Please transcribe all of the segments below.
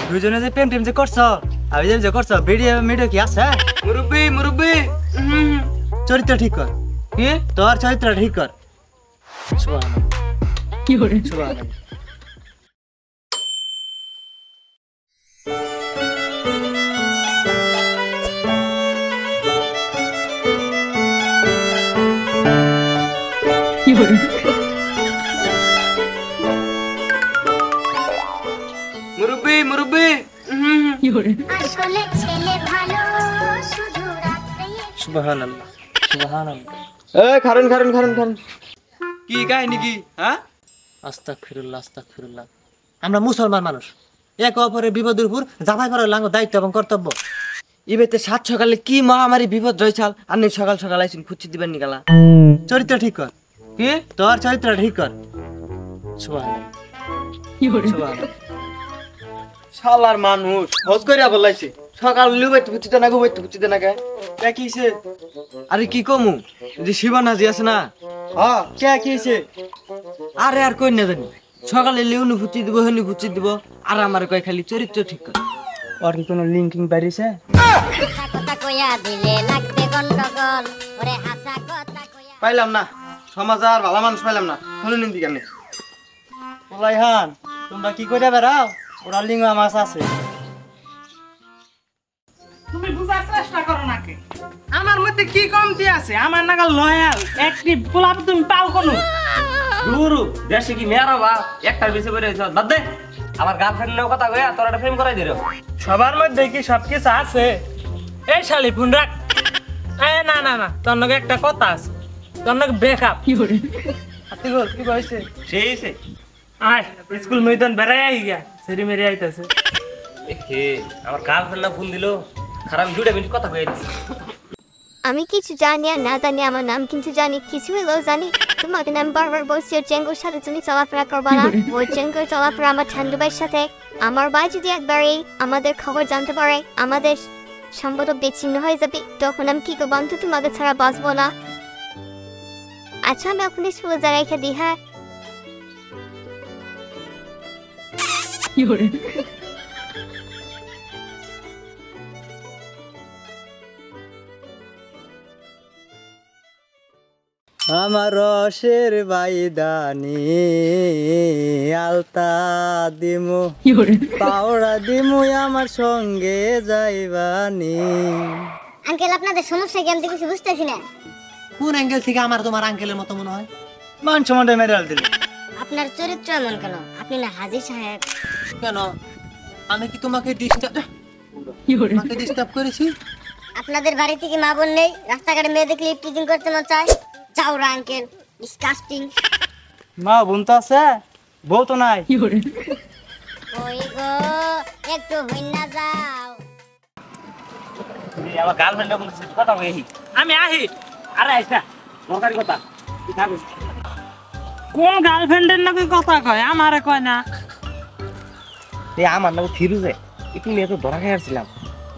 দুজনে যে প্রেম টেম যে করছ আমি যে করছ ভিডিও ভিডিও কি আছে মুরব্বি মুরব্বি চরিত্র ঠিক কর কি তোর চরিত্র ঠিক কর সুবহানাল্লাহ কি হরে সুবহানাল্লাহ কি হরে মুরব্বি মুরব্বি কি হরে আসলে ছেলে ভালো শুধু রাতে সুবহানাল্লাহ সুবহানাল্লাহ এই খারুন খারুন খারুন খারুন কি কাহিনী কি হ্যাঁ আস্তাগফিরুল্লাহ আস্তাগফিরুল্লাহ আমরা মুসলমান মানুষ এক অপরের বিপদের উপর জামাই করার লাঙ্গ দায়িত্ব এবং কর্তব্য ইবেতে সাত সকালে কি মহামারী বিপদ রইছাল আপনি সকাল সকাল আইছেন খুঁজছি দিবেন নিগালা চরিত্র ঠিক কর কি তোর চরিত্র ঠিক কর সুবহানাল্লাহ কি হরে সুবহানাল্লাহ শালার মানুষ হজ কইরা বলাইছে সকাল লুবাইতে খুঁজতে না গুবাইতে খুঁজতে না কে কিছে আরে কি কমু যে শিবানা জি আছে না হ্যাঁ কে কিছে আরে আর কই না জানি সকালে লিউনু ফুচি দিব হনি ফুচি দিব আর আমার কই খালি চরিত্র ঠিক কর আর কি কোনো লিংকিং পারিছে কথা কইয়া দিলে লাগবে গন্ডগোল ওরে হাসা কথা কইয়া পাইলাম না সমাজ আর ভালো মানুষ পাইলাম না শুনুন দি কেন ওলাইহান তোমরা কি কইরা বেরাও ওরা লিঙ্গা মাছ আছে তুমি বুঝার চেষ্টা করো নাকি আমার মধ্যে কি কমতি আছে আমার নাগাল লয়াল অ্যাক্টিভ পোলাপ তুমি পাও কোন গুরু দেশে কি মেয়ারা বা একটার বেশি করে বাদ দে আমার গার্লফ্রেন্ডের কথা কইয়া তোর একটা প্রেম করাই দিলো সবার মধ্যে কি সবকিছু আছে এই শালি ফোন রাখ এই না না না তোর নাকি একটা কথা আছে তোর নাকি ব্রেকআপ কি করে আপনি বল কি হইছে সেইছে আয় স্কুল ময়দান বেরাই আই গিয়া সেরি মেরি আইতাছে এ আমার গার্লফ্রেন্ড ফোন দিলো খারাপ 2 মিনিট কথা কইয়া দিছে আমি কিছু জানি আর না জানি আমার নাম কিন্তু জানি কিছু হলেও জানি তোমাকে নাম বারবার বলছি ওর চেঙ্গুর সাথে তুমি চলাফেরা করবা না ওই চেঙ্গুর চলাফেরা আমার ঠান্ডু ভাইয়ের সাথে আমার ভাই যদি একবারই আমাদের খবর জানতে পারে আমাদের সম্পর্ক বিচ্ছিন্ন হয়ে যাবে তখন আমি কি করবো আমি তো তোমাকে ছাড়া বাঁচবো না আচ্ছা আমি এখন স্কুলে যা রেখে দিই হ্যাঁ আমার রসের বাইদানি আলতা দিমু পাওড়া দিমু আমার সঙ্গে যাইবানি আঙ্কেল আপনাদের সমস্যা কি আমি কিছু বুঝতেছি না কোন অ্যাঙ্গেল থেকে আমার তোমার আঙ্কেলের মতো মনে হয় মান সম্মানটা মেডাল দিলে আপনার চরিত্র এমন কেন আপনি না হাজী সাহেব কেন আমি কি তোমাকে ডিস্টার্ব করেছি আপনাদের বাড়ি থেকে মা বোন নেই রাস্তাঘাটে মেয়ে দেখলে টিচিং করতে মন চায় চাওরা আঙ্কেল ডিসকাস্টিং মা বোন তো আছে বউ তো নাই ওই গো একটু হইনা যাও আমার গার্লফ্রেন্ডের কথা কই আমি আহি আরে আইসা দরকারি কথা কি থাকবে কোন গার্লফ্রেন্ডের নাকি কথা কয় আমারে কয় না এই আমার নাম ফিরুজে একটু নিয়ে তো ধরা খেয়ে আসছিলাম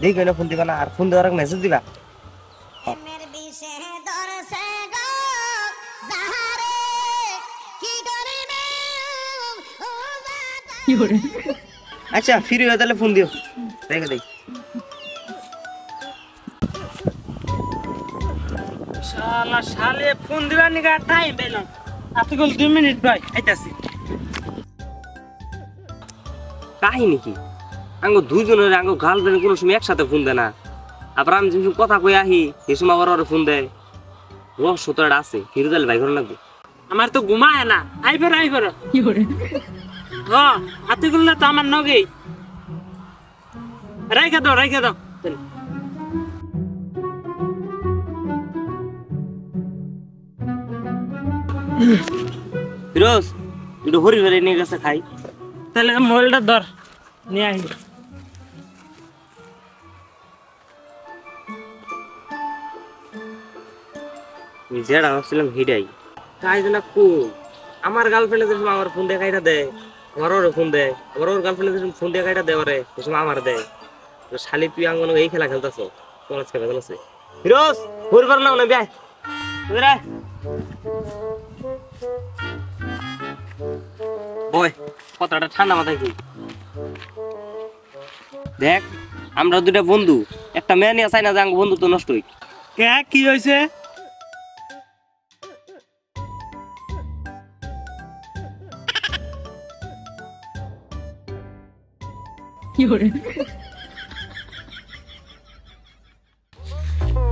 দেই কইলো ফোন দিবা না আর ফোন দেওয়ার মেসেজ দিবা আচ্ছা ফিরে হয়ে তাহলে ফোন দিও রেখে দেই শালা শালে ফোন দিবার নিগা টাইম পেলাম আজকে 2 মিনিট ভাই আইতাছি কাহিনী কি আঙ্গো দুইজনের আঙ্গো গার্লফ্রেন্ড কোনো সময় একসাথে ফোন দেয় না আবার আমি যে কথা কই আহি এই সময় আবার ওরা ফোন দেয় রহস্য তো একটা আছে ফিরে তাহলে ভাই ঘর লাগবে আমার তো ঘুমায় না আইবার কি করে হ্যাঁ আতিগুলো তো আমার নগেই রাইখা দাও ফিরোজ একটু হরি হরি নিয়ে গেছে খাই তাহলে মোবাইলটা ধর নিয়ে আই যেটা ভাবছিলাম হিডাই তাই না কো আমার গার্লফ্রেন্ডের যখন আমার ফোন দিয়ে কাইটা দেয় আমার ওর ফোন দেয় আবার ওর গার্লফ্রেন্ডের যখন ফোন দিয়ে কাইটা দেয় ওরে তখন আমার দেয় তো শালি তুই আঙ্গন এই খেলা খেলতেছ তোমার খেলা খেলছে ফিরোজ হরি পার না বে তুই রে কথাটা ঠান্ডা মাথায় কই। দেখ আমরা দুটা বন্ধু, একটা মেয়ে নিয়ে চাই না যে আমার বন্ধু তো নষ্ট হই। কে কি হয়েছে?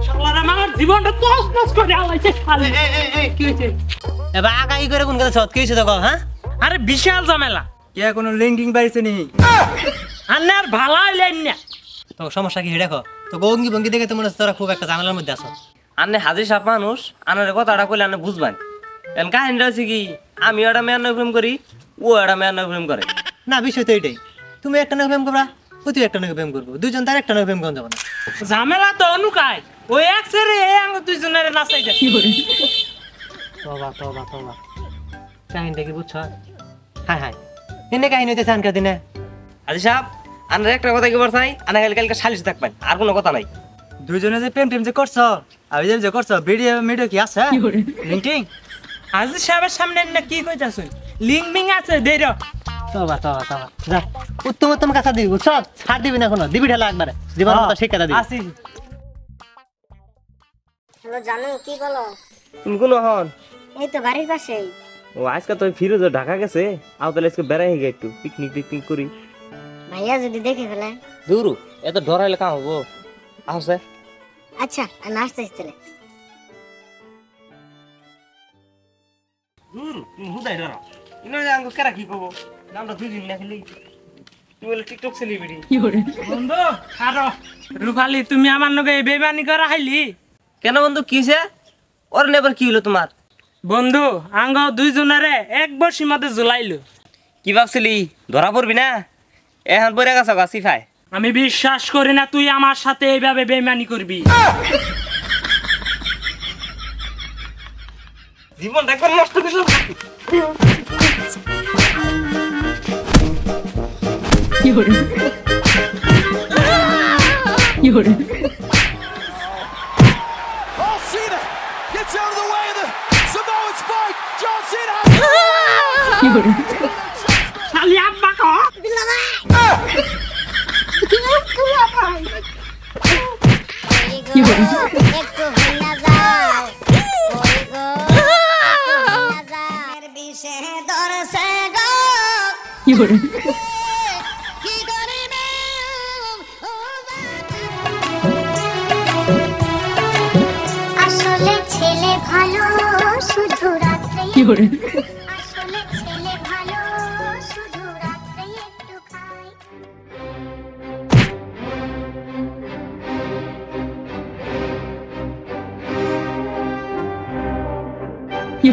শালারা আমার জীবনটা তছনছ করে আলাইছে খালি। কি হয়েছে? এবার আগাই করে কোন কথা সৎ কি হয়েছে দেখো হ্যাঁ আরে বিশাল ঝামেলা। কে কোনো লিঙ্কিং বাড়িছে নি? আন্নে আর ভালো হইলেন না। তো সমস্যা কি দেখো তো গঙ্গি ভঙ্গি দেখে তো মনে হচ্ছে তোরা খুব একটা ঝামেলার মধ্যে আছো। আনে হাজির সাপ মানুষ, আনার কথাটা কইলে আনে বুঝবান। এখন কাহিনীটা হচ্ছে কি, আমি একটা মেয়ের নয় প্রেম করি, ও একটা মেয়ের নয় প্রেম করে। না বিষয় তো এটাই, তুমি একটা নয় প্রেম করবা, ও তুই একটা নয় প্রেম করবো, দুজন তার একটা নয় প্রেম করতে যাবো না। ঝামেলা তো অনুকায় ওই একসারে আঙ্গ দুইজনের নাচাই যায়। তবা তবা তবা কাহিনীটা কি বুঝছো? হ্যাঁ হ্যাঁ এনে কাহিনী হইতেছে আনকার দিনে। হাজির সাপ আনার একটা কথা কি বলছাই, আনা কালকে সালিশ থাকবেন, আর কোনো কথা নাই। দুইজনে যে প্রেম টেম যে করছো, আমি যে করছো ভিডিও মিডিও কি আছে? লিঙ্কিং হাজির সাহেবের সামনে না কি কইতাছেন? লিং মিং আছে দেইরো। তবা তবা তবা যা উত্তম উত্তম কাছা দিবি বুঝছো, ছাড় দিবি না কোনো, দিবি ঢেলা একবারে জীবন মতো শিক্ষা দিবি। আসি। হ্যালো জানো কি বলো? তুমি কোনো হন? এই তো বাড়ির পাশেই। ও আজকে তো ফিরোজ ঢাকা গেছে, আও তাহলে আজকে বেড়াই গে একটু পিকনিক টিকনিক করি। ভাইয়া যদি দেখে ফেলে? দূর এত ডরাইলে কাম হবো। আসছে আচ্ছা আমি আসতেছি তাহলে। দূর তুমি হুদাই ডরা ইনো জাঙ্গো কেরা কি কব, নামটা দুই দিন না খেলি তুই বলে টিকটক সেলিব্রিটি। বন্ধু খারো রূপালি তুমি আমার নগে বেইমানি করা হাইলি। কেন বন্ধু কিছে? ওর নেবার কি হলো তোমার? বন্ধু আঙ্গ দুইজনারে এক বর্ষির মধ্যে ঝুলাইলো। কি ভাবছিলি ধরা পড়বি না? এখন পরে গেছে গাছি খায়। আমি বিশ্বাস করি না তুই আমার সাথে এইভাবে বেইমানি করবি। জীবন একবার নষ্ট করে Oh, Cena gets out of the way of the Samoan spike. John Cena. শালি আব্বা কো একটু ভিনা যাও ওই গো হাজার বিশে দরসে গো কি করিবে আসলে ছেলে ভালো শুধু রাত্রে আসলে ছেলে ভালো শুধু রাত্রে একটু খায় কি